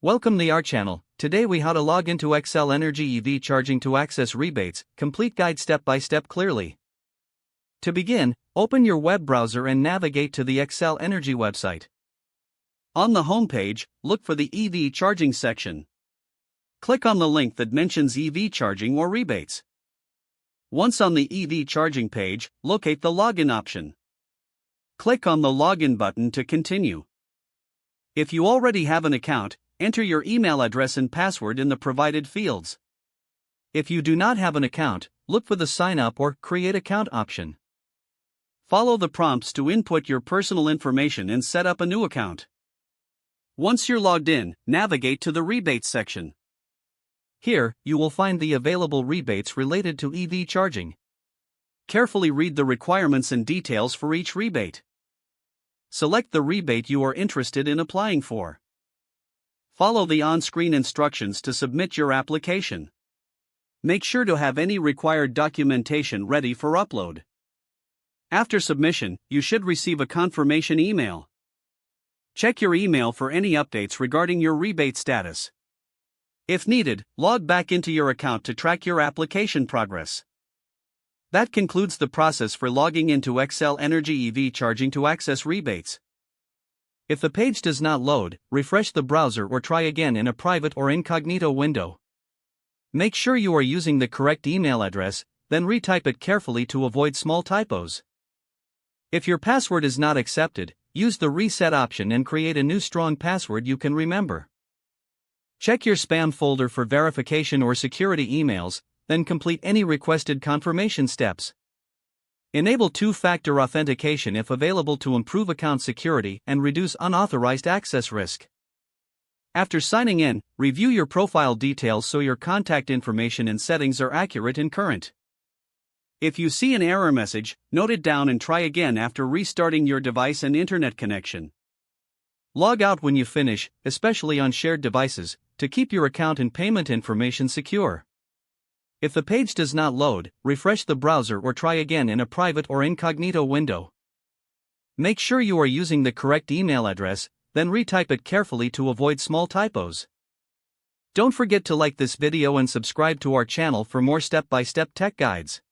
Welcome to our channel. Today we how to log into Xcel Energy EV charging to access rebates, complete guide step by step clearly. To begin, open your web browser and navigate to the Xcel Energy website. On the home page, look for the EV charging section. Click on the link that mentions EV charging or rebates. Once on the EV charging page, locate the login option. Click on the login button to continue. If you already have an account, enter your email address and password in the provided fields. If you do not have an account, look for the Sign Up or Create Account option. Follow the prompts to input your personal information and set up a new account. Once you're logged in, navigate to the Rebates section. Here, you will find the available rebates related to EV charging. Carefully read the requirements and details for each rebate. Select the rebate you are interested in applying for. Follow the on-screen instructions to submit your application. Make sure to have any required documentation ready for upload. After submission, you should receive a confirmation email. Check your email for any updates regarding your rebate status. If needed, log back into your account to track your application progress. That concludes the process for logging into Xcel Energy EV charging to access rebates. If the page does not load, refresh the browser or try again in a private or incognito window. Make sure you are using the correct email address, then retype it carefully to avoid small typos. If your password is not accepted, use the reset option and create a new strong password you can remember. Check your spam folder for verification or security emails, then complete any requested confirmation steps. Enable two-factor authentication if available to improve account security and reduce unauthorized access risk. After signing in, review your profile details so your contact information and settings are accurate and current. If you see an error message, note it down and try again after restarting your device and internet connection. Log out when you finish, especially on shared devices, to keep your account and payment information secure. If the page does not load, refresh the browser or try again in a private or incognito window. Make sure you are using the correct email address, then retype it carefully to avoid small typos. Don't forget to like this video and subscribe to our channel for more step-by-step tech guides.